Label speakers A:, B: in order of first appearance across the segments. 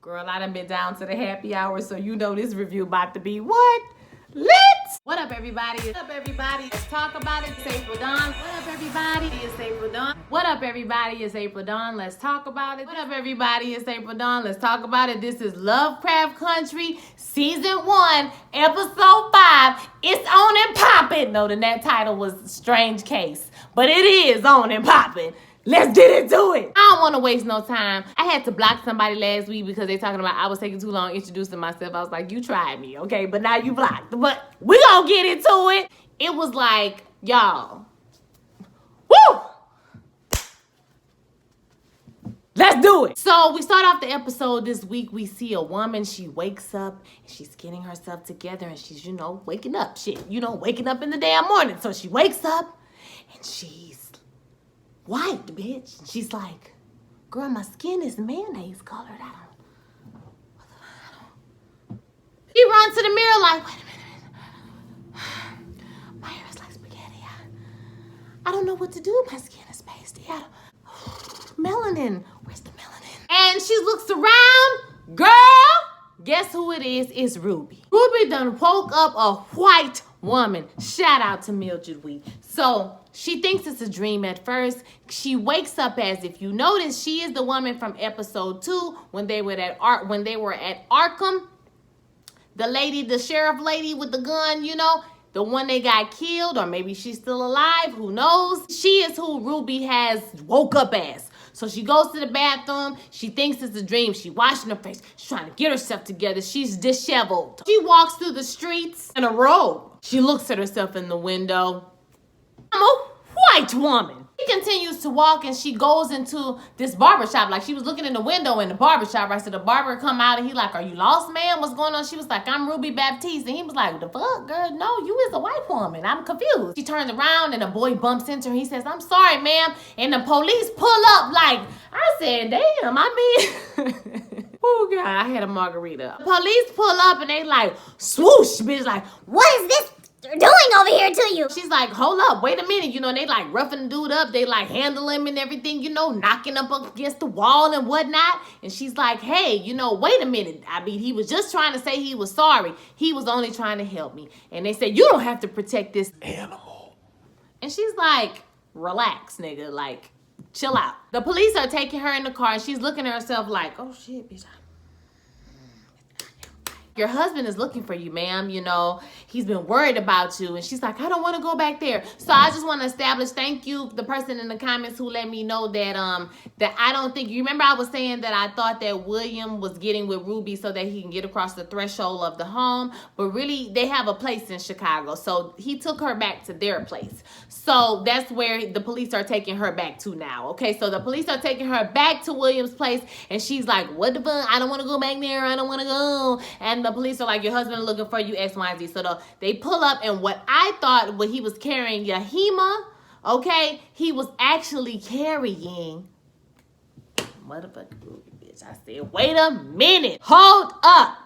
A: Girl, I done been down to the happy hour, so you know this review about to be what? Lit! What up, everybody? What up, everybody? Let's talk about it. It's April Dawn. What up, everybody? It's April Dawn. What up, everybody? It's April Dawn. Let's talk about it. What up, everybody? It's April Dawn. Let's talk about it. This is Lovecraft Country, Season 1, Episode 5. It's on and poppin'. No, that title was Strange Case, but it is on and poppin'. Let's get into it. I don't want to waste no time. I had to block somebody last week because they talking about I was taking too long introducing myself. I was like, you tried me, okay? But now you blocked. But we gonna get into it. It was like, y'all. Woo! Let's do it. So we start off the episode this week. We see a woman. She wakes up and she's getting herself together and she's, waking up. Waking up in the damn morning. So she wakes up and she's white, bitch. And she's like, girl, my skin is mayonnaise colored. I don't. She runs to the mirror like, wait a minute. My hair is like spaghetti. I don't know what to do. My skin is pasty. Melanin. Where's the melanin? And she looks around. Girl, guess who it is? It's Ruby. Ruby done woke up a white woman. Shout out to Mildred Wheat. So she thinks it's a dream at first. She wakes up as if you notice she is the woman from episode 2 when they were at Arkham. The lady, the sheriff lady with the gun, the one they got killed, or maybe she's still alive, who knows? She is who Ruby has woke up as. So she goes to the bathroom. She thinks it's a dream. She washing her face. She's trying to get herself together. She's disheveled. She walks through the streets in a robe. She looks at herself in the window. I'm a white woman. She continues to walk and she goes into this barbershop. Like she was looking in the window in the barbershop. Right? So the barber come out and he like, are you lost, ma'am? What's going on? She was like, I'm Ruby Baptiste. And he was like, the fuck, girl? No, you is a white woman. I'm confused. She turns around and a boy bumps into her. He says, I'm sorry, ma'am. And the police pull up like, I said, damn, oh God, I had a margarita. The police pull up and they like, swoosh, bitch, like, what is this doing over here to you? She's like, hold up, wait a minute. They like roughing the dude up. They like handle him and everything, knocking up against the wall and whatnot. And she's like, hey, wait a minute. He was just trying to say he was sorry. He was only trying to help me. And they said, you don't have to protect this animal. And she's like, relax, nigga. Like, chill out. The police are taking her in the car and she's looking at herself like, oh shit, bitch. Your husband is looking for you, ma'am. He's been worried about you. And she's like, I don't want to go back there. So I just want to establish, thank you, the person in the comments who let me know that that I don't think, you remember I was saying that I thought that William was getting with Ruby so that he can get across the threshold of the home. But really, they have a place in Chicago. So he took her back to their place. So that's where the police are taking her back to now. Okay, so the police are taking her back to William's place. And she's like, what the fuck? I don't want to go back there. I don't want to go. And the police are like, your husband is looking for you, X, Y, and Z. So they pull up, and what I thought when he was carrying Yahima, okay, he was actually carrying motherfucking Ruby, bitch. I said, wait a minute. Hold up.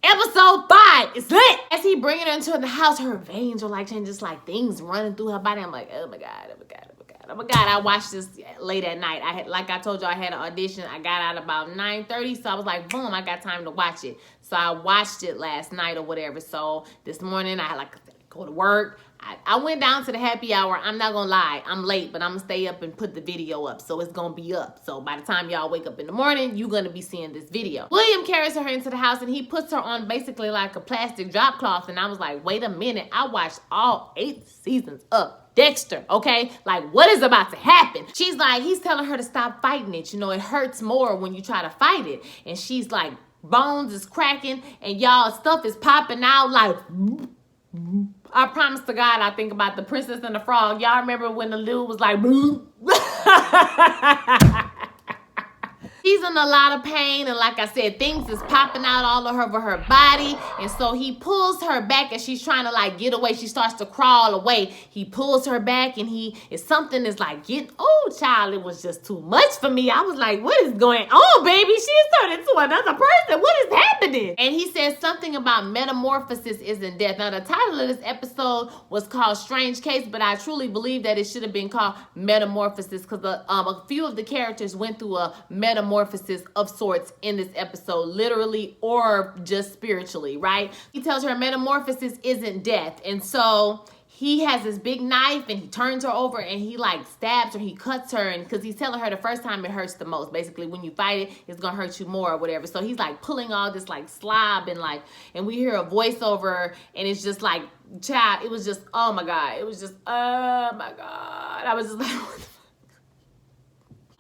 A: Episode 5 is lit. As he bringing her into the house, her veins are like changing, just like things running through her body. I'm like, oh my God, oh my God, oh my God, oh my God. I watched this late at night. Like I told you, I had an audition. I got out about 9:30, so I was like, boom, I got time to watch it. So I watched it last night or whatever. So this morning, I had go to work. I went down to the happy hour. I'm not gonna lie, I'm late, but I'm gonna stay up and put the video up. So it's gonna be up. So by the time y'all wake up in the morning, you're gonna be seeing this video. William carries her into the house and he puts her on basically like a plastic drop cloth. And I was like, wait a minute, I watched all 8 seasons of Dexter, okay? Like, what is about to happen? She's like, he's telling her to stop fighting it. It hurts more when you try to fight it. And she's like, bones is cracking and y'all stuff is popping out like, I promise to God, I think about the Princess and the Frog. Y'all remember when the dude was like, she's in a lot of pain, and like I said, things is popping out all over her body. And so he pulls her back as she's trying to like get away. She starts to crawl away. He pulls her back and something is like, child, it was just too much for me. I was like, what is going on, baby? She's turned into another person. What is happening? And he says something about metamorphosis isn't death. Now, the title of this episode was called Strange Case, but I truly believe that it should have been called Metamorphosis because a few of the characters went through a metamorphosis metamorphosis of sorts in this episode, literally or just spiritually, right? He tells her metamorphosis isn't death. And so he has this big knife and he turns her over and he like stabs her, he cuts her, and because he's telling her the first time it hurts the most. Basically, when you fight it, it's gonna hurt you more or whatever. So he's like pulling all this like slob and we hear a voiceover and it's just like, child, it was just, oh my God. It was just, oh my God. I was just like,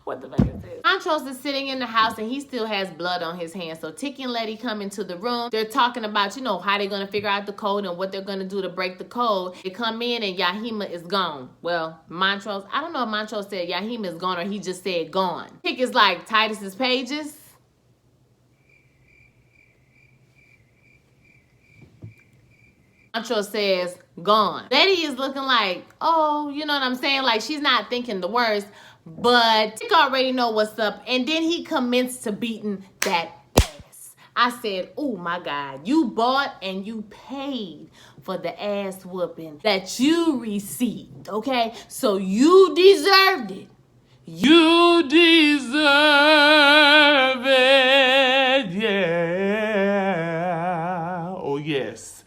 A: what the fuck is this? Montrose is sitting in the house and he still has blood on his hands. So Tick and Letty come into the room. They're talking about, how they're going to figure out the code and what they're going to do to break the code. They come in and Yahima is gone. Well, Montrose, I don't know if Montrose said Yahima is gone or he just said gone. Tick is like, Titus's pages. Montrose says, gone. Letty is looking like, oh, you know what I'm saying? Like, she's not thinking the worst. But Tick already know what's up. And then he commenced to beating that ass. I said, oh my God, you bought and you paid for the ass whooping that you received, okay? So you deserved it. You deserve it, yeah. Oh, yes.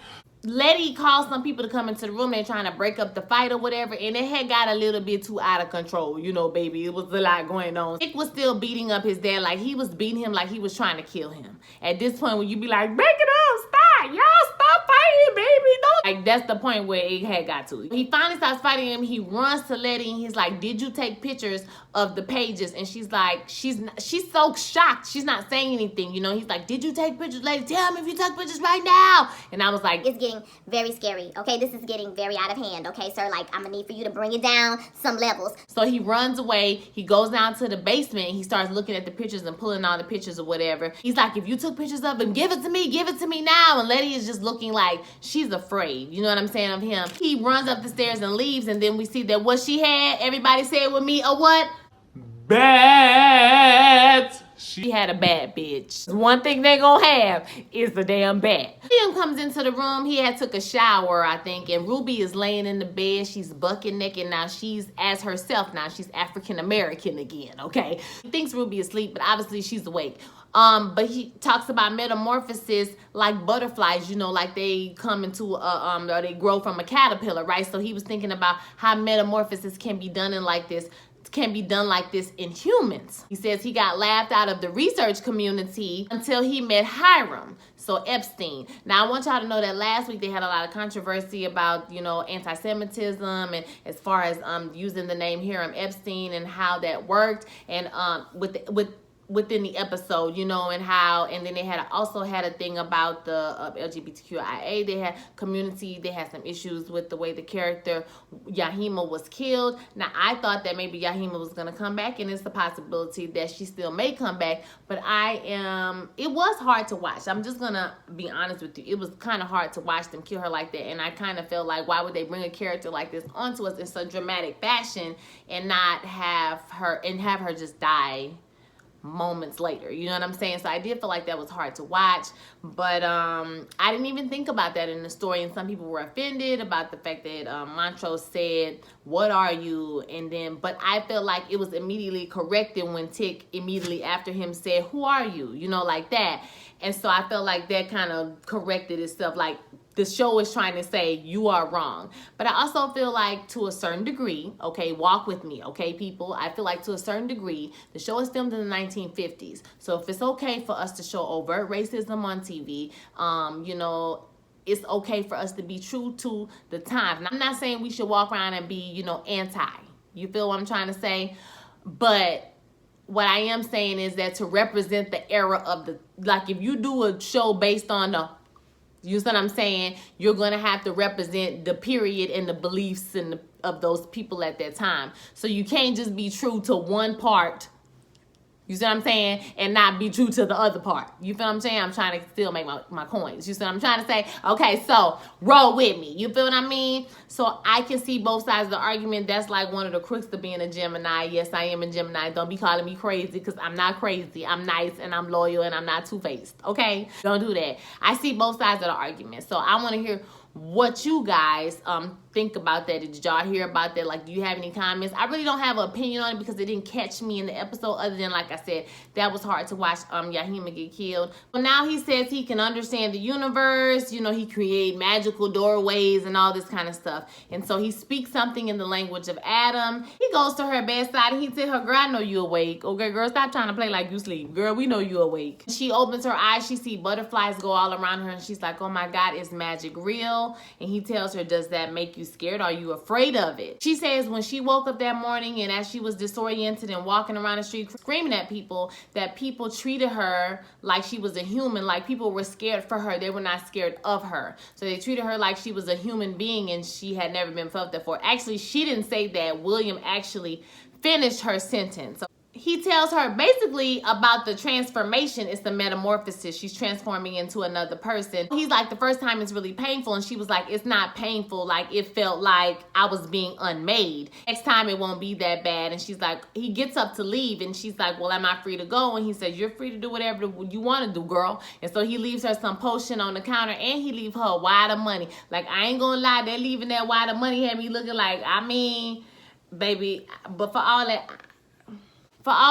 A: Letty called some people to come into the room. They're trying to break up the fight or whatever, and it had got a little bit too out of control, baby. It was a lot going on. Nick was still beating up his dad, like he was beating him like he was trying to kill him. At this point, when you be like, break it up, stop, y'all stop fighting, baby, don't. Like, that's the point where it had got to. He finally starts fighting him. He runs to Letty, and he's like, did you take pictures of the pages? And she's like, she's so shocked. She's not saying anything, He's like, did you take pictures, Letty? Tell me if you took pictures right now. And I was like,
B: it's getting very scary, okay? This is getting very out of hand, okay, sir? Like, I'm gonna need for you to bring it down some levels.
A: So he runs away. He goes down to the basement. And he starts looking at the pictures and pulling all the pictures or whatever. He's like, if you took pictures of him, give it to me now. And Letty is just looking like she's afraid, you know what I'm saying, of him. He runs up the stairs and leaves, and then we see that what she had, everybody say it with me, a what? Bat. She had a bat, bitch. One thing they gonna have is the damn bat. William comes into the room. He had took a shower, I think, and Ruby is laying in the bed. She's bucket naked now. She's as herself now. She's African American again, okay? He thinks Ruby is asleep, but obviously she's awake. But he talks about metamorphosis like butterflies, like they come into or they grow from a caterpillar, right? So he was thinking about how metamorphosis can be done in like this in humans. He says he got laughed out of the research community until he met Hiram, so Epstein. Now, I want y'all to know that last week they had a lot of controversy about, anti-Semitism and as far as using the name Hiram Epstein and how that worked, and within the episode, and how, and then they also had a thing about the LGBTQIA. They had some issues with the way the character Yahima was killed. Now, I thought that maybe Yahima was going to come back, and it's a possibility that she still may come back, but it was hard to watch. I'm just going to be honest with you. It was kind of hard to watch them kill her like that, and I kind of felt like, why would they bring a character like this onto us in such dramatic fashion and not have her just die moments later, you know what I'm saying? So I did feel like that was hard to watch, but I didn't even think about that in the story, and some people were offended about the fact that Montrose said, what are you? And then, but I felt like it was immediately corrected when Tick immediately after him said, who are you? Like that. And so I felt like that kind of corrected itself, like the show is trying to say you are wrong. But I also feel like to a certain degree, okay, walk with me, okay, people? I feel like to a certain degree, the show is filmed in the 1950s. So if it's okay for us to show overt racism on TV, it's okay for us to be true to the times. Now, I'm not saying we should walk around and be, anti. You feel what I'm trying to say? But what I am saying is that to represent the era of like if you do a show based on you see what I'm saying? You're going to have to represent the period and the beliefs of those people at that time. So you can't just be true to one part, you see what I'm saying, and not be true to the other part. You feel what I'm saying? I'm trying to still make my coins. You see what I'm trying to say? Okay, so roll with me. You feel what I mean? So I can see both sides of the argument. That's like one of the crooks to being a Gemini. Yes, I am a Gemini. Don't be calling me crazy, because I'm not crazy. I'm nice and I'm loyal and I'm not two-faced. Okay? Don't do that. I see both sides of the argument. So I want to hear what you guys think about that. Did y'all hear about that? Like, do you have any comments? I really don't have an opinion on it because it didn't catch me in the episode, other than, like I said, that was hard to watch Yahima get killed. But now he says he can understand the universe. You know, he create magical doorways and all this kind of stuff. And so he speaks something in the language of Adam. He goes to her bedside and he tells her, girl, I know you awake. Okay, girl, stop trying to play like you sleep. Girl, we know you awake. She opens her eyes. She sees butterflies go all around her. And she's like, oh my God, is magic real? And he tells her, does that make you scared? Are you afraid of it? She says when she woke up that morning and as she was disoriented and walking around the street screaming at people, that people treated her like she was a human, like people were scared for her. They were not scared of her. So they treated her like she was a human being and she had never been felt that before. Actually, she didn't say that. William actually finished her sentence. So he tells her basically about the transformation. It's the metamorphosis. She's transforming into another person. He's like, the first time it's really painful. And she was like, it's not painful. Like, it felt like I was being unmade. Next time it won't be that bad. And she's like, he gets up to leave. And she's like, well, am I free to go? And he says, you're free to do whatever you want to do, girl. And so he leaves her some potion on the counter and he leaves her a wad of money. Like, I ain't gonna lie, they're leaving that wad of money had me looking like, I mean, baby, but for all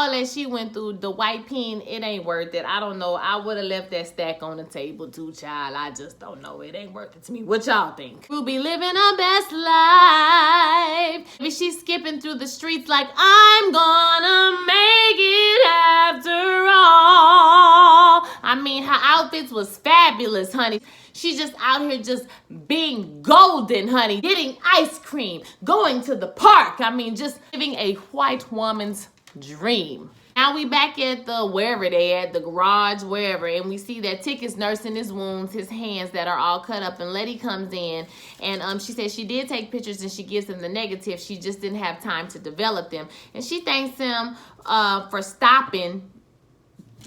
A: that she went through, the white pen, it ain't worth it. I don't know. I would have left that stack on the table too, child. I just don't know. It ain't worth it to me. What y'all think? Ruby living her best life. Maybe she's skipping through the streets like, I'm gonna make it after all. I mean, her outfits was fabulous, honey. She's just out here just being golden, honey. Getting ice cream, going to the park. I mean, just living a white woman's dream. Now we back at the wherever they at, the garage, wherever, and we see that Tick is nursing his wounds, his hands that are all cut up, and Letty comes in and she says she did take pictures and she gives him the negative. She just didn't have time to develop them. And she thanks him for stopping,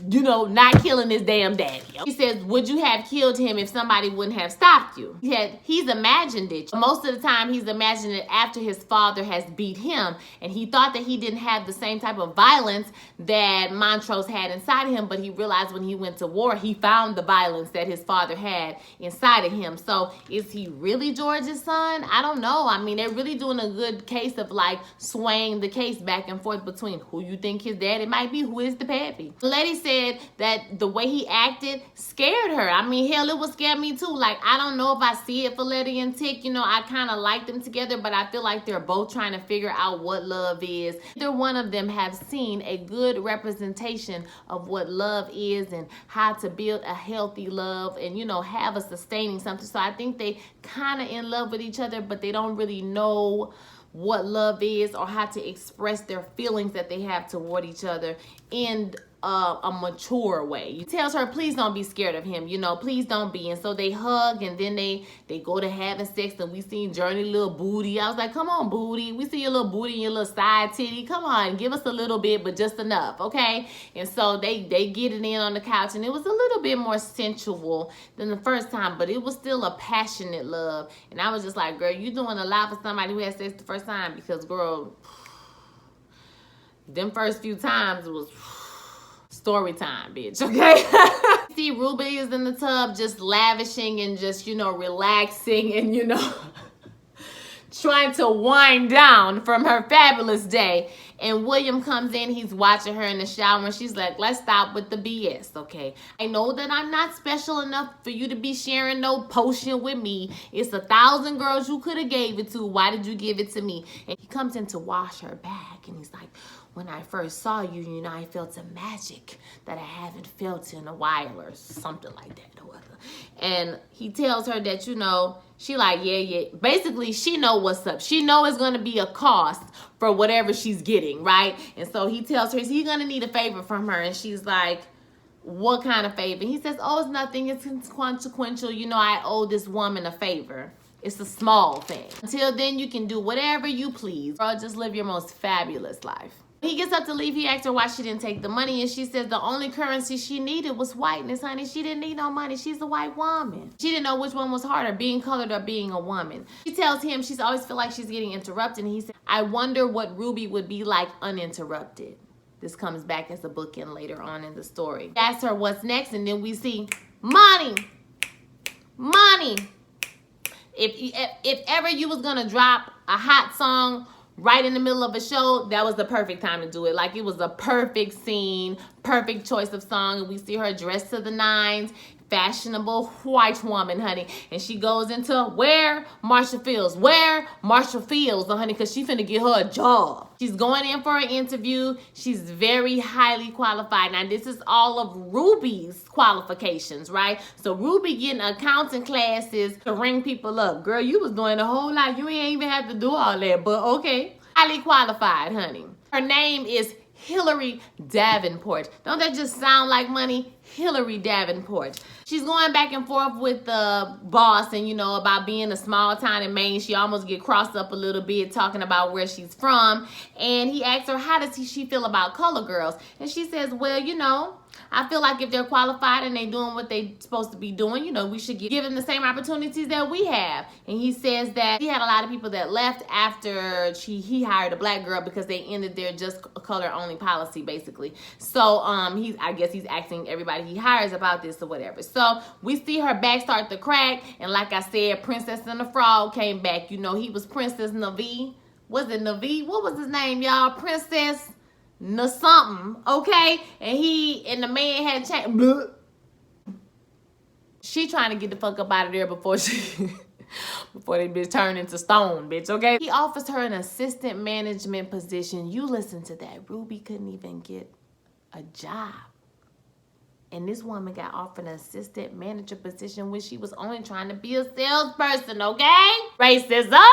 A: you know, not killing his damn daddy. He says, would you have killed him if somebody wouldn't have stopped you? He's imagined it. Most of the time, he's imagined it after his father has beat him. And he thought that he didn't have the same type of violence that Montrose had inside of him. But he realized when he went to war, he found the violence that his father had inside of him. So is he really George's son? I don't know. I mean, they're really doing a good case of like swaying the case back and forth between who you think his daddy might be, who is the pappy. Letty said that the way he acted scared her. I mean, hell, it would scare me too. Like, I don't know if I see it for Letty and Tick. You know, I kind of like them together, but I feel like they're both trying to figure out what love is. Either one of them have seen a good representation of what love is and how to build a healthy love and, you know, have a sustaining something. So I think they kind of in love with each other, but they don't really know what love is or how to express their feelings that they have toward each other in a mature way. He tells her, please don't be scared of him, you know, please don't be. And so they hug and then they go to having sex and we see Journey little booty. I was like, come on, booty. We see your little booty and your little side titty. Come on, give us a little bit, but just enough, okay? And so they get it in on the couch and it was a little bit more sensual than the first time, but it was still a passionate love. And I was just like, girl, you doing a lot for somebody who had sex the first time, because girl, them first few times it was story time, bitch, okay? See, Ruby is in the tub just lavishing and just, you know, relaxing and, you know, trying to wind down from her fabulous day. And William comes in, he's watching her in the shower, and she's like, let's stop with the BS, okay? I know that I'm not special enough for you to be sharing no potion with me. It's 1,000 girls you could have gave it to. Why did you give it to me? And he comes in to wash her back, and he's like, when I first saw you, you know, I felt a magic that I haven't felt in a while or something like that or other. And he tells her that, you know, she like, yeah. Basically, she know what's up. She know it's going to be a cost for whatever she's getting, right? And so he tells her, is he going to need a favor from her? And she's like, what kind of favor? He says, oh, it's nothing. It's consequential. You know, I owe this woman a favor. It's a small thing. Until then, you can do whatever you please. Girl, just live your most fabulous life. He gets up to leave. He asks her why she didn't take the money, and she says the only currency she needed was whiteness, honey. She didn't need no money. She's a white woman. She didn't know which one was harder, being colored or being a woman. She tells him she's always feel like she's getting interrupted, and he said, I wonder what Ruby would be like uninterrupted. This comes back as a bookend later on in the story. He asks her what's next, and then we see money. If ever you was gonna drop a hot song right in the middle of a show, that was the perfect time to do it. Like, it was a perfect scene, perfect choice of song. We see her dressed to the nines, fashionable white woman, honey. And she goes into where? Marshall Fields. Where? Marshall Fields, honey, because she finna get her a job. She's going in for an interview. She's very highly qualified. Now, this is all of Ruby's qualifications, right? So Ruby getting accounting classes to ring people up. Girl, you was doing a whole lot. You ain't even have to do all that, but okay. Highly qualified, honey. Her name is Hillary Davenport. Don't that just sound like money? Hillary Davenport. She's going back and forth with the boss and, you know, about being a small town in Maine. She almost get crossed up a little bit talking about where she's from. And he asks her, how does she feel about color girls? And she says, well, you know, I feel like if they're qualified and they doing what they supposed to be doing, you know, we should give them the same opportunities that we have. And he says that he had a lot of people that left after he hired a black girl because they ended their just color only policy, basically. So I guess he's asking everybody he hires about this or whatever. So we see her back start to crack, and like I said, Princess and the Frog came back. You know, he was Princess Navi. Was it Navi? What was his name, y'all? Princess something, okay? And the man had changed. She trying to get the fuck up out of there before they bitch turn into stone, bitch, okay? He offers her an assistant management position. You listen to that. Ruby couldn't even get a job. And this woman got offered an assistant manager position when she was only trying to be a salesperson, okay? Racism.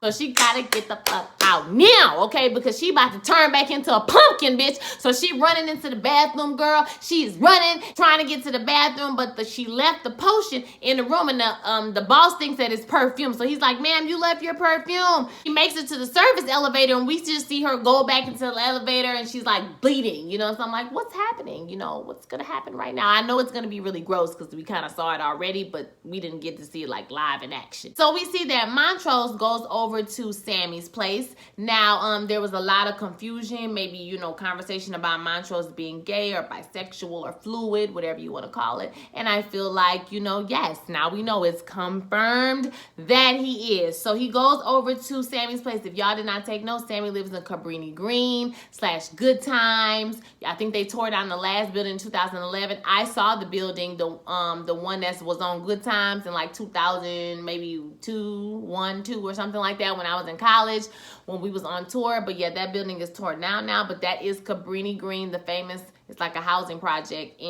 A: So she gotta get the fuck out now, okay? Because she about to turn back into a pumpkin, bitch. So she running into the bathroom, girl. She's running, trying to get to the bathroom, but she left the potion in the room, and the boss thinks that it's perfume. So he's like, ma'am, you left your perfume. She makes it to the service elevator, and we just see her go back into the elevator, and she's like bleeding, you know? So I'm like, what's happening? You know, what's gonna happen right now? I know it's gonna be really gross because we kind of saw it already, but we didn't get to see it like live in action. So we see that Montrose goes over to Sammy's place. Now, there was a lot of confusion, maybe, you know, conversation about Montrose being gay or bisexual or fluid, whatever you want to call it. And I feel like, you know, yes, now we know it's confirmed that he is. So he goes over to Sammy's place. If y'all did not take notes, Sammy lives in Cabrini Green / Good Times. I think they tore down the last building in 2011. I saw the building, the one that was on Good Times in like 2000, maybe 2 or something like that, when I was in college, when we was on tour. But yeah, that building is torn down now, but that is Cabrini Green, the famous, it's like a housing project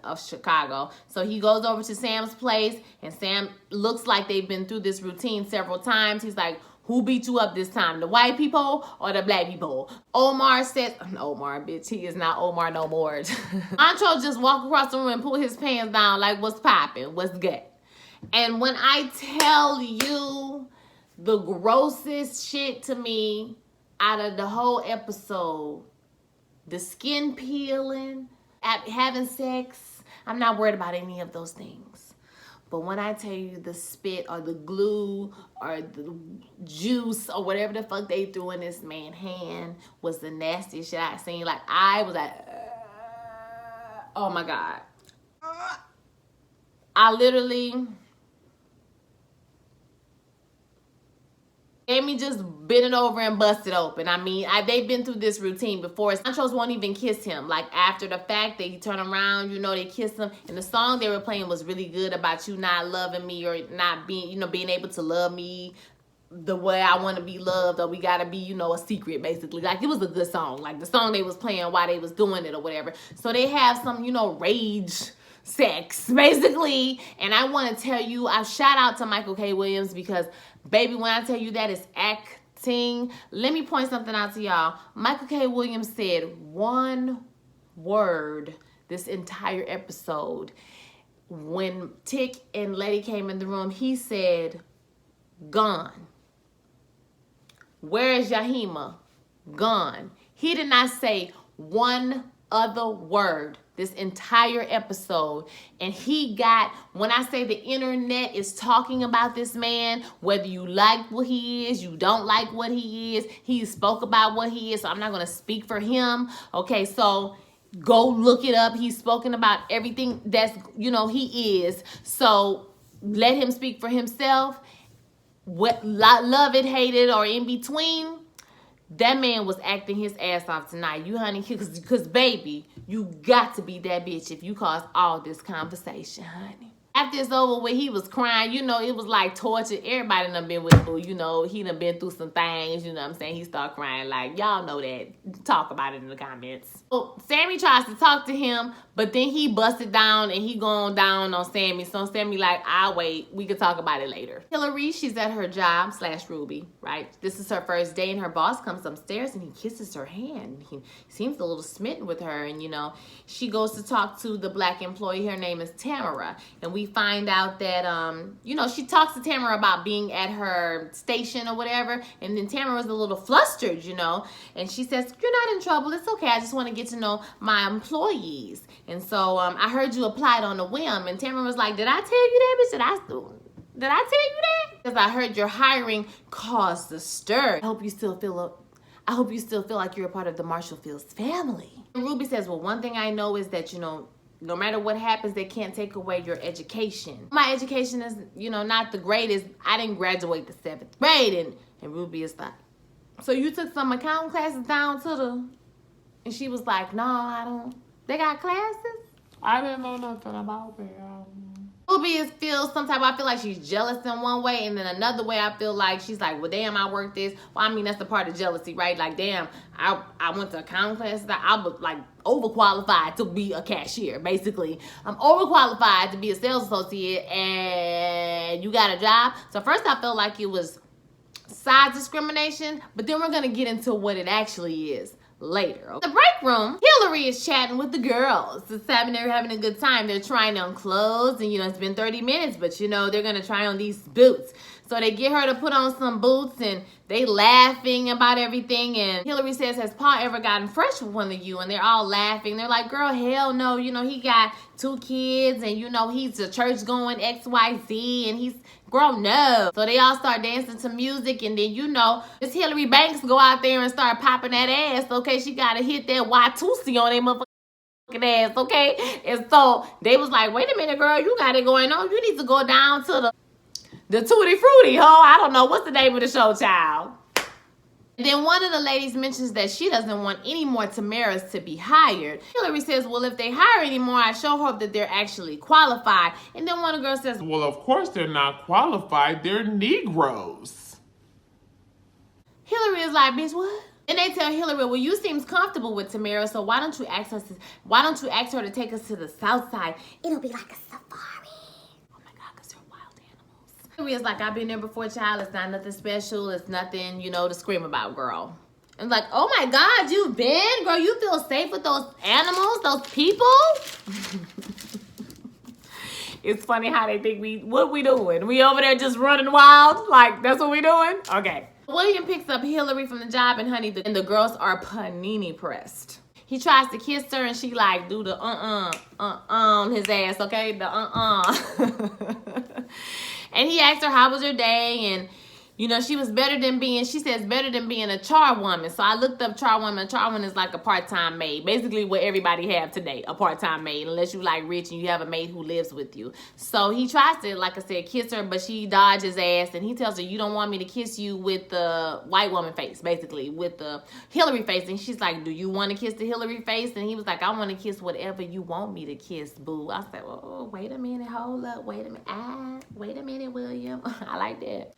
A: of Chicago. So he goes over to Sam's place, and Sam looks like they've been through this routine several times. He's like, who beat you up this time, the white people or the black people? Omar says, Omar, bitch, he is not Omar no more. Montrose just walk across the room and pull his pants down like, what's popping, what's good? And when I tell you, the grossest shit to me out of the whole episode, the skin peeling, having sex, I'm not worried about any of those things. But when I tell you the spit or the glue or the juice or whatever the fuck they threw in this man's hand was the nastiest shit I seen. Like, I was like, oh my God. I literally... Amy just bent it over and busted open. I mean, they've been through this routine before. Montrose won't even kiss him. Like, after the fact, they turn around, you know, they kiss him. And the song they were playing was really good about you not loving me or not being, you know, being able to love me the way I want to be loved, or we got to be, you know, a secret, basically. Like, it was a good song. Like, the song they was playing while they was doing it or whatever. So they have some, you know, rage sex, basically. And I want to tell you, I shout out to Michael K. Williams, because baby, when I tell you that is acting, let me point something out to y'all. Michael K. Williams said one word this entire episode. When Tick and Letty came in the room, he said, gone. Where is Yahima? Gone. He did not say one other word this entire episode. And he got, when I say the internet is talking about this man, whether you like what he is, you don't like what he is, he spoke about what he is, so I'm not going to speak for him. Okay, so go look it up. He's spoken about everything that's, you know, he is. So let him speak for himself. what love it, hated, or in between, that man was acting his ass off tonight. You honey, because baby, you got to be that bitch if you caused all this conversation, honey. After it's over with, he was crying. You know, it was like torture. Everybody done been with boo. You know, he done been through some things. You know what I'm saying? He started crying. Like, y'all know that. Talk about it in the comments. So, Sammy tries to talk to him, but then he busted down and he going down on Sammy. So, Sammy like, I'll wait. We can talk about it later. Hillary, she's at her job / Ruby, right? This is her first day, and her boss comes upstairs and he kisses her hand. He seems a little smitten with her, and, you know, she goes to talk to the black employee. Her name is Tamara, and we find out that, you know, she talks to Tamara about being at her station or whatever, and then Tamara's a little flustered, you know, and she says, you're not in trouble, it's okay, I just want to get to know my employees. And so I heard you applied on a whim, and Tamara was like, did I tell you that, bitch? Did I tell you that? Because I heard your hiring caused a stir. I hope you still feel like you're a part of the Marshall Fields family. And Ruby says, well, one thing I know is that, you know, no matter what happens, they can't take away your education. My education is, you know, not the greatest. I didn't graduate the 7th grade. And Ruby is like, so you took some accounting classes down to the... And she was like, no, I don't. They got classes?
C: I didn't know nothing about that.
A: Ruby feels sometimes, I feel like she's jealous in one way, and then another way I feel like she's like, well, damn, I work this. Well, I mean, that's the part of jealousy, right? Like, damn, I went to accounting classes. I was like overqualified to be a cashier, basically. I'm overqualified to be a sales associate, and you got a job. So first I felt like it was size discrimination, but then we're going to get into what it actually is later. The break room, Hillary is chatting with the girls. They're having a good time. They're trying on clothes, and you know, it's been 30 minutes, but you know, they're gonna try on these boots. So they get her to put on some boots, and they laughing about everything. And Hillary says, has Paul ever gotten fresh with one of you? And they're all laughing. They're like, girl, hell no. You know, he got 2 kids, and you know, he's a church going XYZ, and he's grown up. So they all start dancing to music, and then, you know, Miss Hillary Banks go out there and start popping that ass. Okay, she gotta hit that Y2C on that motherfucking ass, okay? And so they was like, wait a minute, girl, you got it going on. You need to go down to the Tutti Frutti, ho. I don't know. What's the name of the show, child? And then one of the ladies mentions that she doesn't want any more Tamaras to be hired. Hillary says, well, if they hire any more, I sure hope that they're actually qualified. And then one of the girls says,
C: well, of course they're not qualified. They're Negroes.
A: Hillary is like, bitch, what? And they tell Hillary, well, you seems comfortable with Tamara, so why don't you ask her to take us to the south side?
B: It'll be like a safari.
A: Hillary is like, I've been there before, child. It's not nothing special. It's nothing, you know, to scream about, girl. And like, oh my God, you've been? Girl, you feel safe with those animals, those people? It's funny how they think what we doing? We over there just running wild? Like, that's what we doing? Okay. William picks up Hillary from the job, and honey, and the girls are panini pressed. He tries to kiss her, and she like do the on his ass, okay? The And he asked her, how was your day? And, you know, she says better than being a charwoman. So I looked up charwoman. Charwoman is like a part-time maid. Basically what everybody have today, a part-time maid. Unless you like rich and you have a maid who lives with you. So he tries to, like I said, kiss her, but she dodges his ass. And he tells her, you don't want me to kiss you with the white woman face, basically, with the Hillary face. And she's like, do you want to kiss the Hillary face? And he was like, I want to kiss whatever you want me to kiss, boo. I said, oh, wait a minute, hold up, wait a minute. Wait a minute, William. I like that.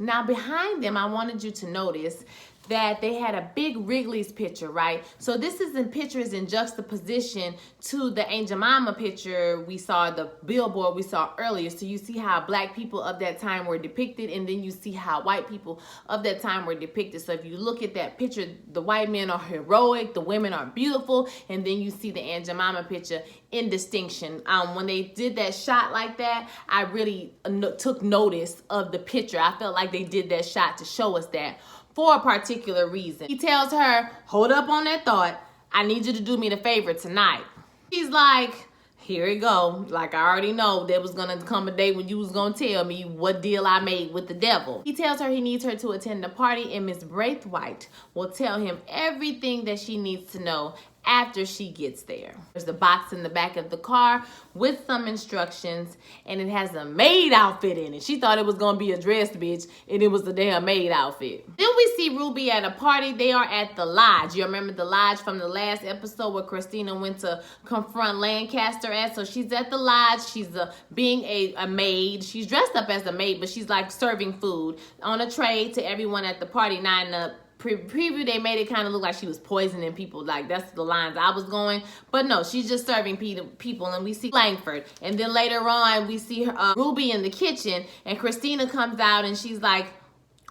A: Now behind them, I wanted you to notice that they had a big Wrigley's picture, right? So this picture is in juxtaposition to the Aunt Jemima picture we saw, the billboard we saw earlier. So you see how black people of that time were depicted, and then you see how white people of that time were depicted. So if you look at that picture, the white men are heroic, the women are beautiful, and then you see the Aunt Jemima picture in distinction. When they did that shot like that, I really took notice of the picture. I felt like they did that shot to show us that for a particular reason. He tells her, hold up on that thought. I need you to do me the favor tonight. She's like, here we go. Like, I already know there was gonna come a day when you was gonna tell me what deal I made with the devil. He tells her he needs her to attend the party, and Miss Braithwaite will tell him everything that she needs to know after she gets there. There's a box in the back of the car with some instructions, and it has a maid outfit in it. She thought it was gonna be a dressed bitch, and it was a damn maid outfit. Then we see Ruby at a party. They are at the lodge. You remember the lodge from the last episode where Christina went to confront Lancaster at? So she's at the lodge. She's being a maid. She's dressed up as a maid, but she's like serving food on a tray to everyone at the party. Now in the preview, they made it kind of look like she was poisoning people. Like, that's the lines I was going. But no, she's just serving people. And we see Langford. And then later on, we see her, Ruby in the kitchen. And Christina comes out and she's like,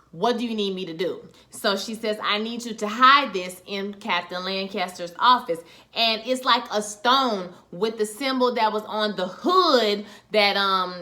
A: what do you need me to do? So she says, I need you to hide this in Captain Lancaster's office. And it's like a stone with the symbol that was on the hood that,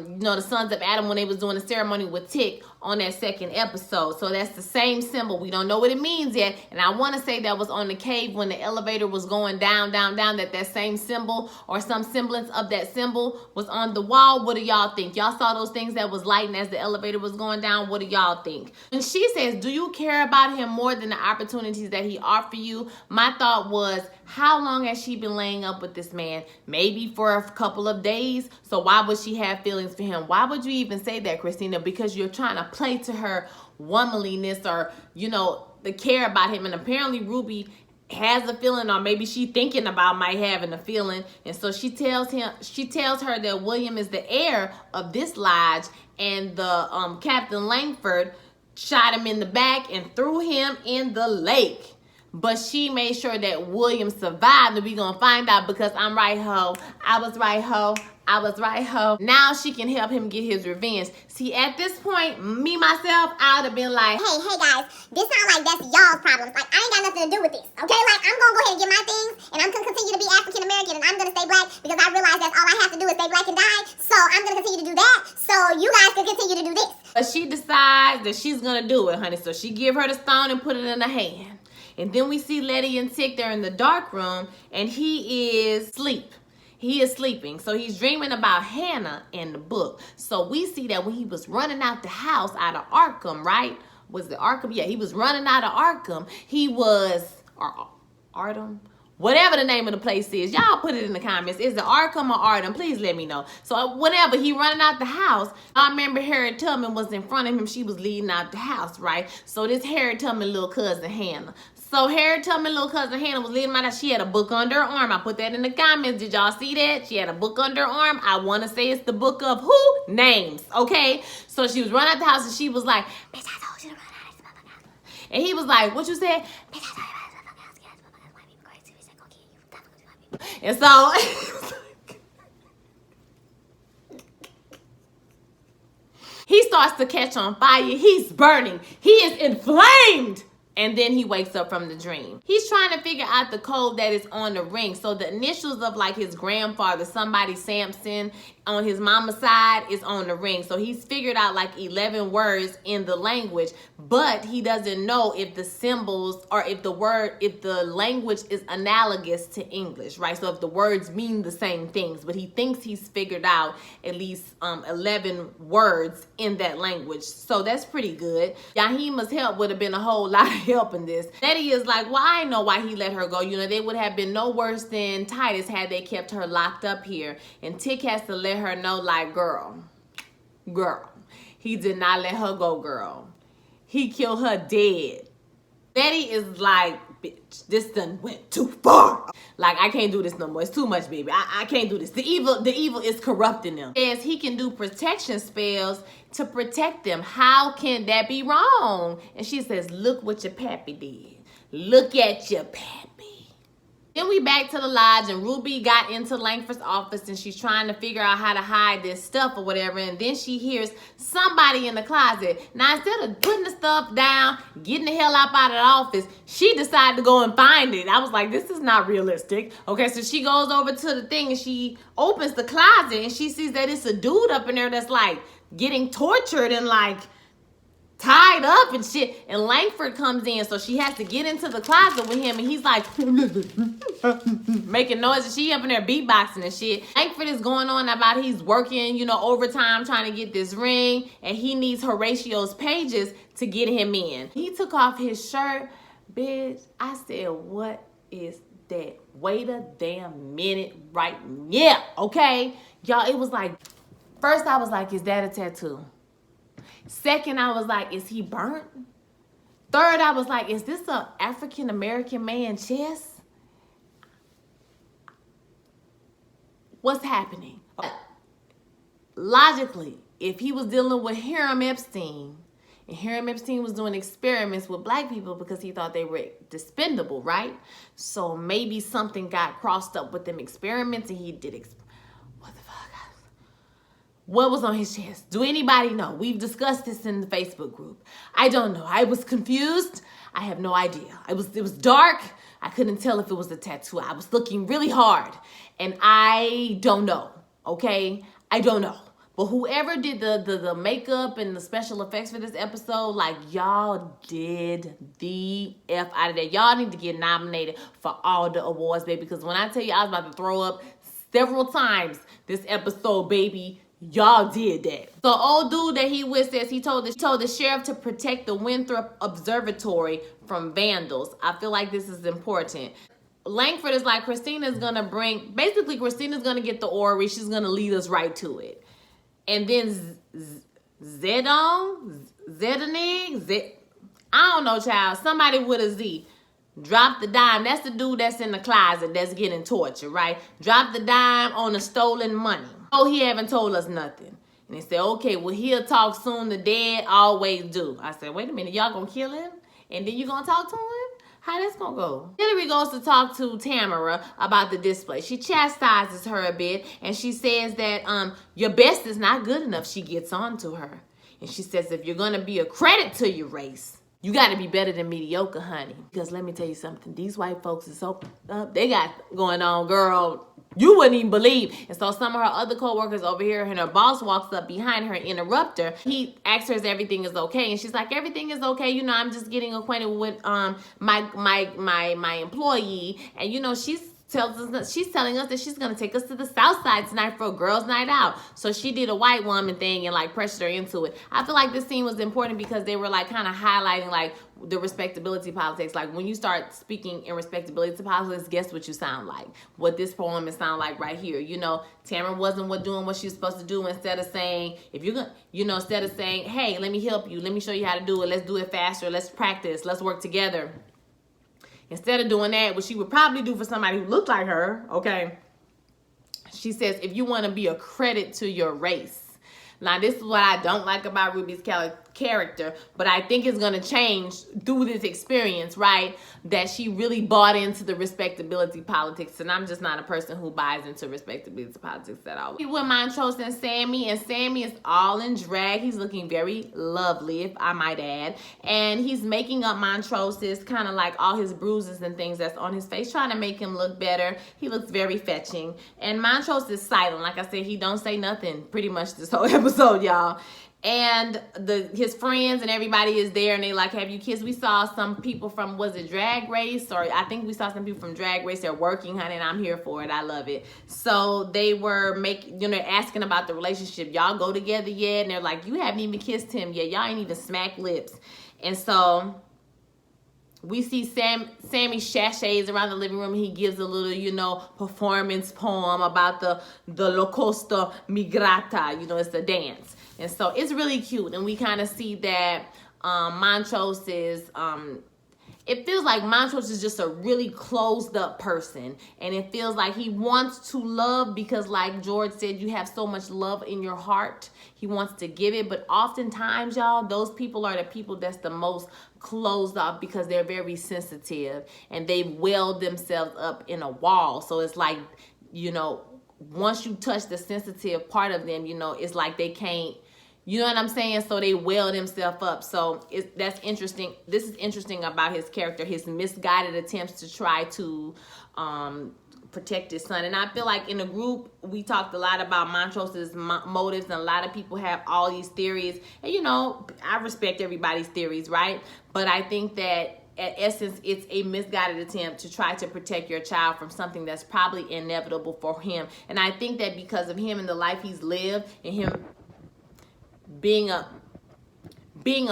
A: you know, the sons of Adam, when they was doing the ceremony with Tick on that second episode. So that's the same symbol. We don't know what it means yet. And I want to say that was on the cave when the elevator was going down, that same symbol or some semblance of that symbol was on the wall. What do y'all think? Y'all saw those things that was lighting as the elevator was going down. What do y'all think? And she says, do you care about him more than the opportunities that he offered you? My thought was, how long has she been laying up with this man? Maybe for a couple of days. So why would she have feelings for him? Why would you even say that, Christina? Because you're trying to play to her womanliness, or, you know, the care about him. And apparently Ruby has a feeling, or maybe she thinking about might having a feeling. And so she tells her that William is the heir of this lodge, and the Captain Langford shot him in the back and threw him in the lake. But she made sure that William survived, and we gonna find out, because I'm right, ho. I was right, ho. I was right, ho. Now she can help him get his revenge. See, at this point, me, myself, I would have been like,
B: hey guys, this sound like that's y'all's problems. Like, I ain't got nothing to do with this, okay? Like, I'm gonna go ahead and get my things, and I'm gonna continue to be African American, and I'm gonna stay black, because I realize that's all I have to do is stay black and die. So I'm gonna continue to do that, so you guys can continue to do this.
A: But she decides that she's gonna do it, honey. So she give her the stone and put it in her hand. And then we see Letty and Tick there in the dark room, and he is asleep. He is sleeping. So he's dreaming about Hannah in the book. So we see that when he was running out the house out of Arkham, right? Was it Arkham? Yeah, he was running out of Arkham. He was, or Arkham? Whatever the name of the place is. Y'all put it in the comments. Is it Arkham or Arkham? Please let me know. So whatever, he running out the house. I remember Harriet Tubman was in front of him. She was leading out the house, right? So this Harriet Tubman little cousin Hannah. So Harriet Tubman little cousin Hannah was leading out the house. She had a book under her arm. I put that in the comments. Did y'all see that? She had a book under her arm. I want to say it's the book of who? Names. Okay? So she was running out the house, and she was like, bitch, I told you to run out of this motherfucker house. And he was like, what you said? Bitch, I told you to run out of this motherfucker house. Yes, motherfuckers white people crazy. We said, go kill you. Definitely white people. And so he starts to catch on fire. He's burning. He is inflamed. And then he wakes up from the dream. He's trying to figure out the code that is on the ring. So the initials of like his grandfather, somebody Sampson, on his mama's side is on the ring. So he's figured out like 11 words in the language, but he doesn't know if the symbols, or if the language is analogous to English, right? So if the words mean the same things, but he thinks he's figured out at least 11 words in that language. So that's pretty good. Yahima's help would have been a whole lot of help in this. Letty is like, well, I know why he let her go. You know, they would have been no worse than Titus had they kept her locked up here. And Tick has to let her know, like, girl, he did not let her go, girl. He killed her dead. Letty is like, bitch, this done went too far. Like, I can't do this no more. It's too much, baby. I can't do this. The evil is corrupting them. Says he can do protection spells to protect them. How can that be wrong? And she says, look what your pappy did. Look at your pappy. Then we back to the lodge, and Ruby got into Langford's office, and she's trying to figure out how to hide this stuff or whatever. And then she hears somebody in the closet. Now, instead of putting the stuff down, getting the hell out of the office, she decided to go and find it. I was like, this is not realistic. Okay, so she goes over to the thing, and she opens the closet, and she sees that it's a dude up in there that's like getting tortured and like tied up and shit. And Langford comes in, so she has to get into the closet with him, and he's like making noises. She up in there beatboxing and shit. Langford is going on about he's working, you know, overtime trying to get this ring, and he needs Horatio's pages to get him in. He took off his shirt. Bitch, I said, what is that. Wait a damn minute right yeah, okay? Y'all, it was like, first I was like, is that a tattoo? Second, I was like, is he burnt? Third, I was like, is this an African-American man's chest? What's happening? Logically, if he was dealing with Hiram Epstein, and Hiram Epstein was doing experiments with black people because he thought they were dispendable, right? So maybe something got crossed up with them experiments and he did what the fuck? What was on his chest? Do anybody know? We've discussed this in the Facebook group. I don't know. I was confused. I have no idea. It was dark. I couldn't tell if it was a tattoo. I was looking really hard and I don't know. Okay? I don't know. But whoever did the makeup and the special effects for this episode, like, y'all did the F out of that. Y'all need to get nominated for all the awards, baby. Because when I tell you I was about to throw up several times this episode, baby, y'all did that. So old dude that he with says he told the sheriff to protect the Winthrop Observatory from vandals. I feel like this is important. Langford is like, Christina's gonna get the orrery. She's gonna lead us right to it. And then Zedanig, I don't know, child. Somebody with a Z. Drop the dime. That's the dude that's in the closet that's getting tortured, right? Drop the dime on the stolen money. Oh, he haven't told us nothing. And they said, okay, well, he'll talk soon. The dead always do. I said, wait a minute. Y'all gonna kill him? And then you gonna talk to him? How this gonna go? Hillary goes to talk to Tamara about the display. She chastises her a bit, and she says that your best is not good enough. She gets on to her. And she says, if you're gonna be a credit to your race, you gotta be better than mediocre, honey. Because let me tell you something, these white folks is so they got going on, girl. You wouldn't even believe. And so some of her other co-workers over here, and her boss walks up behind her and interrupt her. He asks her if everything is okay. And she's like, everything is okay. You know, I'm just getting acquainted with my employee. And you know, she's telling us that she's gonna take us to the South Side tonight for a girls' night out. So she did a white woman thing and like pressured her into it. I feel like this scene was important because they were like kind of highlighting like the respectability politics. Like when you start speaking in respectability politics, guess what you sound like? What this poem is sound like right here. You know, Tamara wasn't doing what she was supposed to do. Instead of saying, if you're gonna, you know, instead of saying, hey, let me help you, let me show you how to do it, let's do it faster, let's practice, let's work together. Instead of doing that, what she would probably do for somebody who looked like her, okay, she says, if you want to be a credit to your race. Now, this is what I don't like about Ruby's character, but I think it's going to change through this experience, right? That she really bought into the respectability politics, and I'm just not a person who buys into respectability politics at all. We with Montrose and Sammy is all in drag. He's looking very lovely, if I might add, and he's making up Montrose's kind of like all his bruises and things that's on his face, trying to make him look better. He looks very fetching, and Montrose is silent. Like I said, he don't say nothing pretty much this whole episode, y'all. And his friends and everybody is there, and they like, have you kids? We saw some people from, was it Drag Race? Or I think we saw some people from Drag Race. They're working, honey, and I'm here for it. I love it. So they were asking about the relationship. Y'all go together yet? And they're like, you haven't even kissed him yet. Y'all ain't even smacked lips. And so we see Sammy sachets around the living room. He gives a little, you know, performance poem about the Locosta Migrata. You know, it's the dance. And so it's really cute. And we kind of see that Montrose is, it feels like Montrose is just a really closed up person. And it feels like he wants to love because, like George said, you have so much love in your heart. He wants to give it. But oftentimes, y'all, those people are the people that's the most closed off because they're very sensitive. And they weld themselves up in a wall. So it's like, you know, once you touch the sensitive part of them, you know, it's like they can't, you know what I'm saying? So they weld themselves up. So that's interesting. This is interesting about his character, his misguided attempts to try to protect his son. And I feel like in the group, we talked a lot about Montrose's motives, and a lot of people have all these theories. And, you know, I respect everybody's theories, right? But I think that at essence, it's a misguided attempt to try to protect your child from something that's probably inevitable for him. And I think that because of him and the life he's lived, and him being a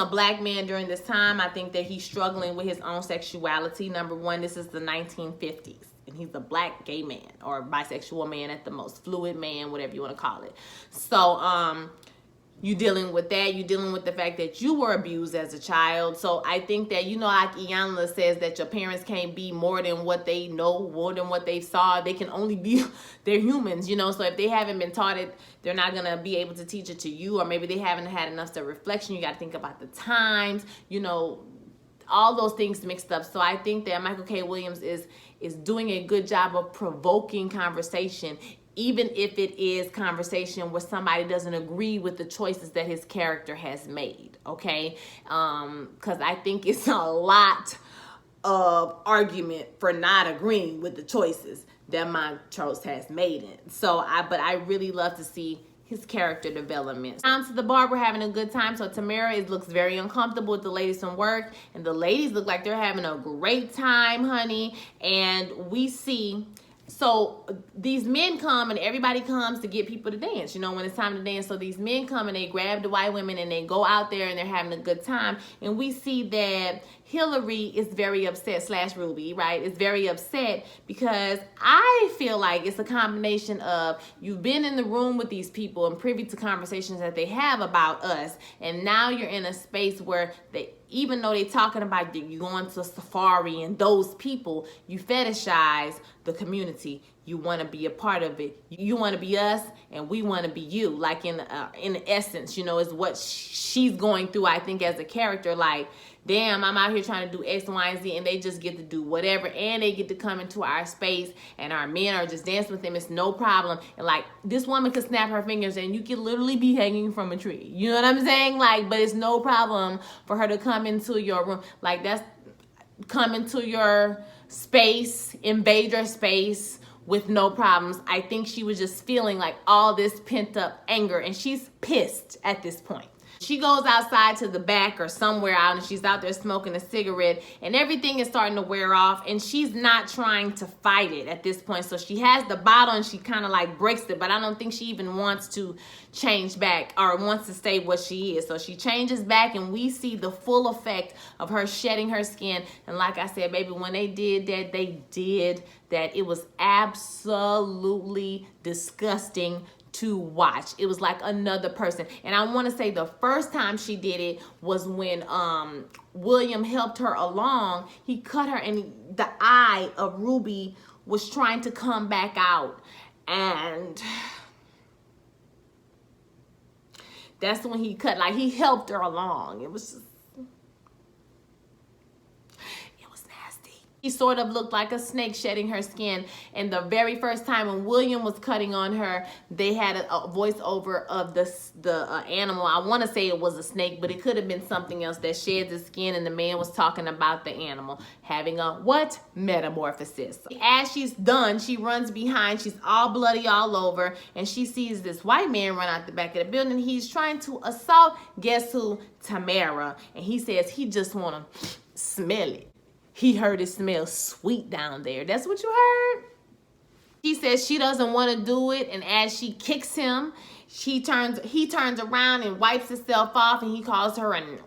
A: black man during this time, I think that he's struggling with his own sexuality. Number one, this is the 1950s. and he's a black gay man, or bisexual man at the most, fluid man, whatever you want to call it. So you dealing with that. You dealing with the fact that you were abused as a child. So I think that, you know, like Iyanla says, that your parents can't be more than what they know, more than what they saw. They can only be, they're humans, you know. So if they haven't been taught it, they're not going to be able to teach it to you. Or maybe they haven't had enough self-reflection. You got to think about the times, you know, all those things mixed up. So I think that Michael K. Williams is doing a good job of provoking conversation, even if it is conversation where somebody doesn't agree with the choices that his character has made, okay? Because I think it's a lot of argument for not agreeing with the choices that Montrose has made it. So but I really love to see his character development. Down to the bar, we're having a good time. So Tamara looks very uncomfortable with the ladies from work, and the ladies look like they're having a great time, honey. And we see, so these men come and everybody comes to get people to dance, you know, when it's time to dance. So these men come and they grab the white women and they go out there and they're having a good time. And we see that Hillary is very upset, / Ruby, right? Is very upset because I feel like it's a combination of you've been in the room with these people and privy to conversations that they have about us. And now you're in a space where they, even though they're talking about you going to safari and those people, you fetishize the community. You want to be a part of it. You want to be us, and we want to be you. Like in essence, you know, is what she's going through. I think as a character, like, damn, I'm out here trying to do X, Y, and Z, and they just get to do whatever, and they get to come into our space, and our men are just dancing with them. It's no problem. And like, this woman could snap her fingers, and you could literally be hanging from a tree. You know what I'm saying? Like, but it's no problem for her to come into your room. Like, that's come into your space, invade your space with no problems. I think she was just feeling like all this pent up anger, and she's pissed at this point. She goes outside to the back or somewhere out, and she's out there smoking a cigarette, and everything is starting to wear off, and she's not trying to fight it at this point. So she has the bottle and she kind of like breaks it, but I don't think she even wants to change back or wants to stay what she is. So she changes back, and we see the full effect of her shedding her skin. And like I said, baby, when they did that, they did that. It was absolutely disgusting to watch. It was like another person. And I want to say the first time she did it was when William helped her along. He cut her, and the eye of Ruby was trying to come back out, and that's when he cut, like, he helped her along. It was just, he sort of looked like a snake shedding her skin. And the very first time when William was cutting on her, they had a voiceover of the animal. I want to say it was a snake, but it could have been something else that sheds its skin. And the man was talking about the animal having a what? Metamorphosis. As she's done, she runs behind. She's all bloody all over. And she sees this white man run out the back of the building. He's trying to assault, guess who? Tamara. And he says he just want to smell it. He heard it smell sweet down there. That's what you heard? She says she doesn't want to do it, and as she kicks him, he turns around and wipes himself off, and he calls her a nigger.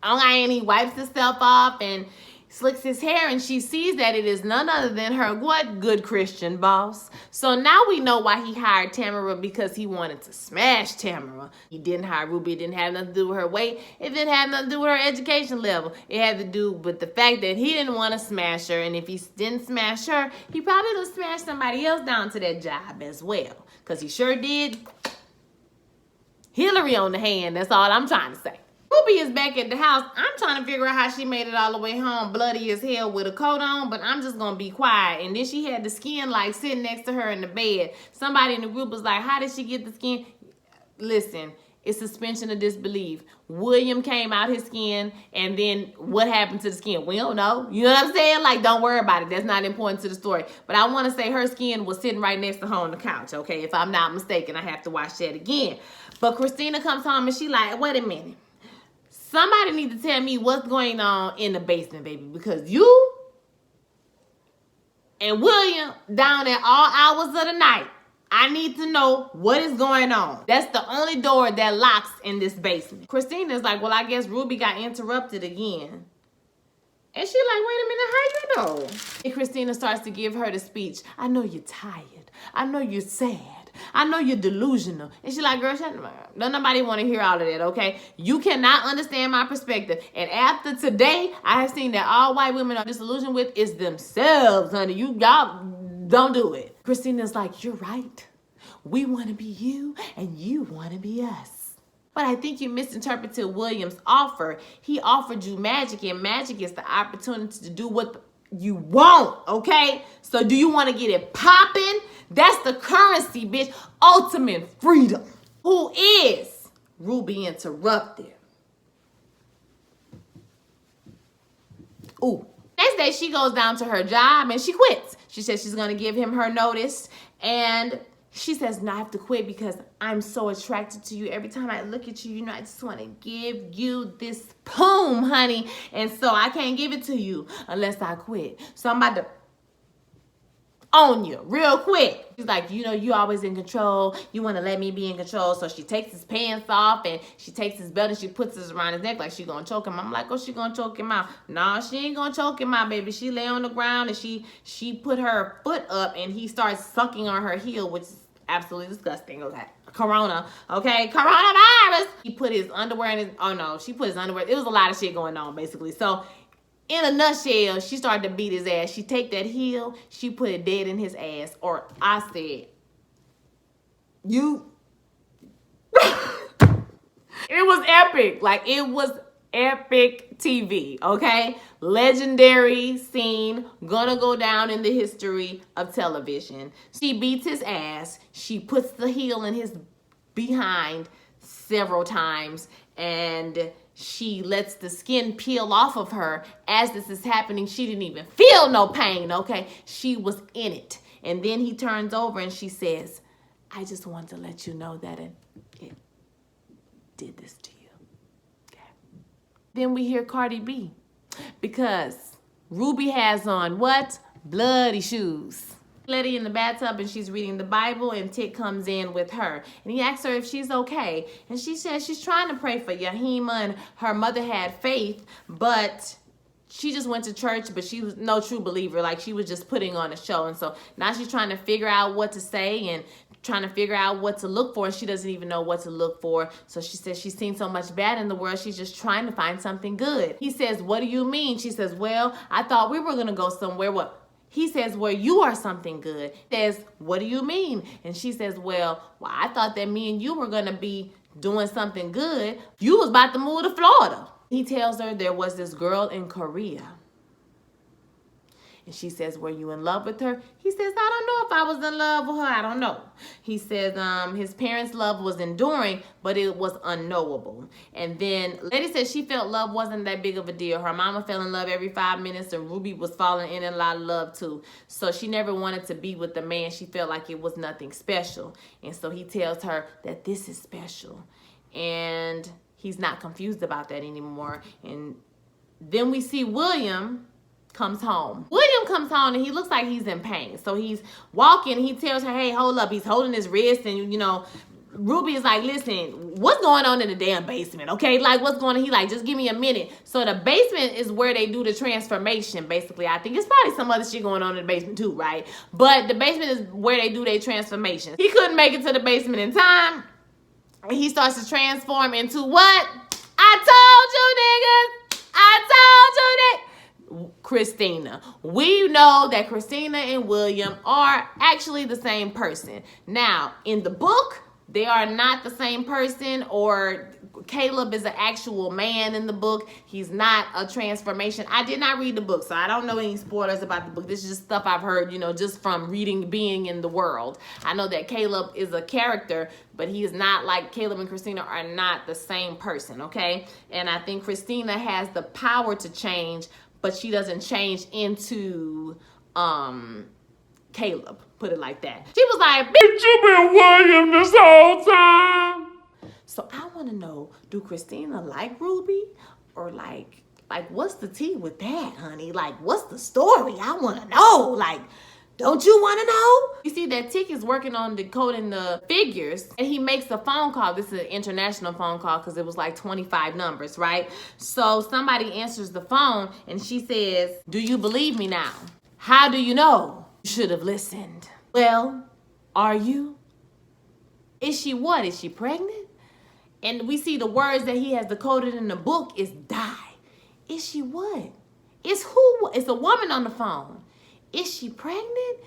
A: And he wipes himself off and slicks his hair, and she sees that it is none other than her what? Good Christian boss. So now we know why he hired Tamara, because he wanted to smash Tamara. He didn't hire Ruby. It didn't have nothing to do with her weight. It didn't have nothing to do with her education level. It had to do with the fact that he didn't want to smash her, and if he didn't smash her, he probably would have smashed somebody else down to that job as well, because he sure did Hillary on the hand. That's all I'm trying to say. Ruby is back at the house. I'm trying to figure out how she made it all the way home bloody as hell with a coat on, but I'm just going to be quiet. And then she had the skin like sitting next to her in the bed. Somebody in the group was like, how did she get the skin? Listen, it's suspension of disbelief. William came out his skin, and then what happened to the skin? We don't know. You know what I'm saying? Like, don't worry about it. That's not important to the story. But I want to say her skin was sitting right next to her on the couch, okay? If I'm not mistaken, I have to watch that again. But Christina comes home, and she like, wait a minute. Somebody need to tell me what's going on in the basement, baby, because you and William down at all hours of the night. I need to know what is going on. That's the only door that locks in this basement. Christina's like, well, I guess Ruby got interrupted again. And she like, wait a minute, how you know? And Christina starts to give her the speech. I know you're tired. I know you're sad. I know you're delusional. And she like, girl, shut up. Don't nobody want to hear all of that, okay? You cannot understand my perspective. And after today, I have seen that all white women are disillusioned with is themselves, honey. Y'all don't do it. Christina's like, you're right. We want to be you and you want to be us. But I think you misinterpreted William's offer. He offered you magic, and magic is the opportunity to do what you want, okay? So do you want to get it popping? That's the currency, bitch. Ultimate freedom. Who is? Ruby interrupted. Ooh. Next day, she goes down to her job and she quits. She says she's going to give him her notice, and she says, no, I have to quit because I'm so attracted to you. Every time I look at you, you know, I just want to give you this poom, honey. And so I can't give it to you unless I quit. So I'm about to own you real quick. She's like, you know, you always in control. You want to let me be in control. So she takes his pants off and she takes his belt and she puts it around his neck like she gonna choke him. I'm like, oh, she gonna choke him out. No, she ain't gonna choke him out, baby. She lay on the ground and she put her foot up and he starts sucking on her heel, which is absolutely disgusting. Okay. Corona. Okay. Coronavirus. He put his underwear in his, oh no, she put his underwear. It was a lot of shit going on basically. So in a nutshell, she started to beat his ass. She take that heel, she put it dead in his ass. Or I said, you. It was epic. Like, it was epic TV, okay? Legendary scene, gonna go down in the history of television. She beats his ass. She puts the heel in his behind several times, and she lets the skin peel off of her. As this is happening, she didn't even feel no pain, okay? She was in it. And then he turns over and she says, I just want to let you know that it did this to you, okay? Then we hear Cardi B, because Ruby has on what? Bloody shoes. Lady in the bathtub and she's reading the Bible, and Tick comes in with her and he asks her if she's okay, and she says she's trying to pray for Yahima and her mother had faith, but she just went to church, but she was no true believer. Like, she was just putting on a show. And so now she's trying to figure out what to say and trying to figure out what to look for, and she doesn't even know what to look for. So she says she's seen so much bad in the world, she's just trying to find something good. He says, what do you mean? She says, well, I thought we were gonna go somewhere. What? He says, well, you are something good. He says, what do you mean? And she says, well, I thought that me and you were gonna be doing something good. You was about to move to Florida. He tells her there was this girl in Korea. And she says, were you in love with her? He says, I don't know if I was in love with her. I don't know. He says his parents' love was enduring, but it was unknowable. And then Lady said she felt love wasn't that big of a deal. Her mama fell in love every 5 minutes, and Ruby was falling in and out of love too. So she never wanted to be with the man. She felt like it was nothing special. And so he tells her that this is special. And he's not confused about that anymore. And then we see William comes home. William comes home and he looks like he's in pain. So he's walking, he tells her, hey, hold up. He's holding his wrist, and you know, Ruby is like, listen, what's going on in the damn basement? Okay, like, what's going on? He like, just give me a minute. So the basement is where they do the transformation, basically. I think it's probably some other shit going on in the basement too, right? But the basement is where they do their transformation. He couldn't make it to the basement in time. He starts to transform into what? I told you, niggas. I told you that. Christina. We know that Christina and William are actually the same person. Now, in the book, they are not the same person, or Caleb is an actual man in the book. He's not a transformation. I did not read the book, so I don't know any spoilers about the book. This is just stuff I've heard, you know, just from reading, being in the world. I know that Caleb is a character, but he is not, like, Caleb and Christina are not the same person, okay? And I think Christina has the power to change, but she doesn't change into Caleb, put it like that. She was like, bitch, you been William this whole time. So I want to know, do Christina like Ruby? Or like what's the tea with that, honey? Like, what's the story? I want to know. Like, Don't you want to know? You see that Tick is working on decoding the figures, and he makes a phone call. This is an international phone call because it was like 25 numbers, right? So somebody answers the phone, and she says, do you believe me now? How do you know? You should have listened. Well, are you? Is she what? Is she pregnant? And we see the words that he has decoded in the book is die. Is she what? It's who? It's a woman on the phone. Is she pregnant?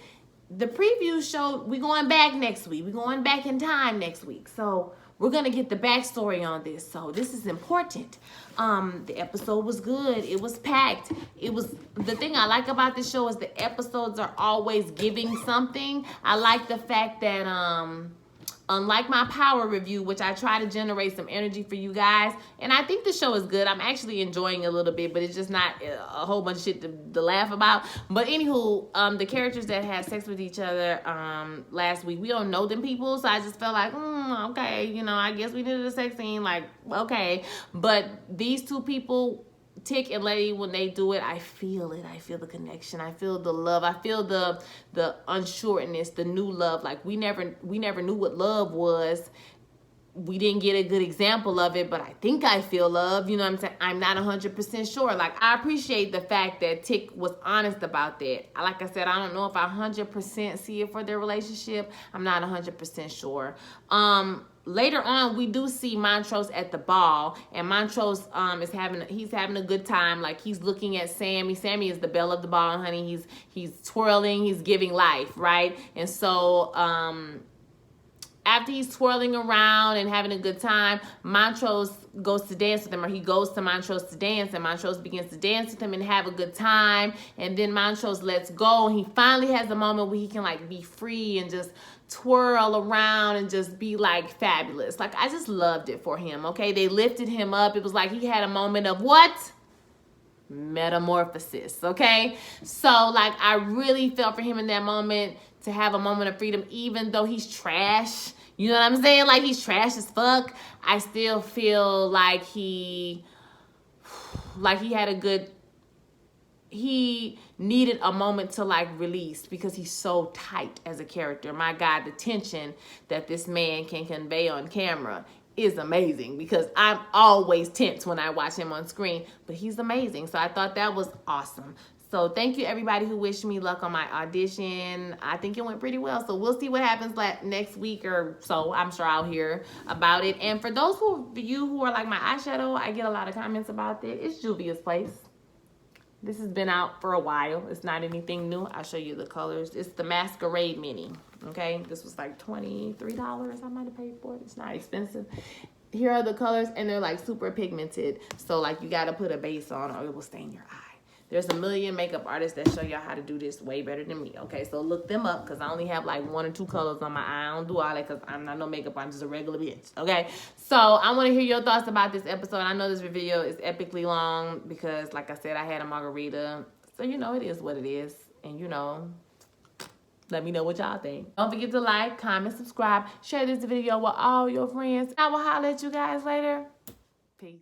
A: The preview showed we going back next week. We're going back in time next week. So we're going to get the backstory on this. So this is important. The episode was good. It was packed. The thing I like about this show is the episodes are always giving something. I like the fact that unlike my power review, which I try to generate some energy for you guys, and I think the show is good. I'm actually enjoying it a little bit, but it's just not a whole bunch of shit to laugh about. But anywho, the characters that had sex with each other last week, we don't know them people, so I just felt like, okay, you know, I guess we did a sex scene, like, okay. But these two people, Tick and Letty, when they do it, I feel it. I feel the connection. I feel the love. I feel the unsureness, the new love. Like we never knew what love was. We didn't get a good example of it, but I think I feel love. You know what I'm saying? I'm not 100% sure. Like, I appreciate the fact that Tick was honest about that. Like I said, I don't know if I 100% see it for their relationship. I'm not 100% sure. Later on, we do see Montrose at the ball, and Montrose he's having a good time. Like, he's looking at Sammy. Sammy is the belle of the ball, honey. He's twirling, he's giving life, right? And so after he's twirling around and having a good time, Montrose goes to dance with him, or he goes to Montrose to dance, and Montrose begins to dance with him and have a good time. And then Montrose lets go, and he finally has a moment where he can like be free and just twirl around and just be like fabulous. Like, I just loved it for him. Okay, they lifted him up. It was like he had a moment of what? Metamorphosis. Okay, so like I really felt for him in that moment, to have a moment of freedom, even though he's trash. You know what I'm saying? Like, he's trash as fuck. I still feel like he needed a moment to like release, because he's so tight as a character. My God, the tension that this man can convey on camera is amazing, because I'm always tense when I watch him on screen, but he's amazing. So I thought that was awesome. So thank you everybody who wished me luck on my audition. I think it went pretty well. So we'll see what happens like next week or so. I'm sure I'll hear about it. And for those of you who are like my eyeshadow, I get a lot of comments about it. It's Juvia's Place. This has been out for a while. It's not anything new. I'll show you the colors. It's the Masquerade Mini. Okay, this was like $23 I might have paid for it. It's not expensive. Here are the colors, and they're like super pigmented. So like you got to put a base on or it will stain your eye. There's a million makeup artists that show y'all how to do this way better than me. Okay, so look them up, because I only have like 1 or 2 colors on my eye. I don't do all that because I'm not no makeup. I'm just a regular bitch. Okay, so I want to hear your thoughts about this episode. I know this video is epically long because, like I said, I had a margarita. So, you know, it is what it is. And, you know, let me know what y'all think. Don't forget to like, comment, subscribe, share this video with all your friends. I will holler at you guys later. Peace.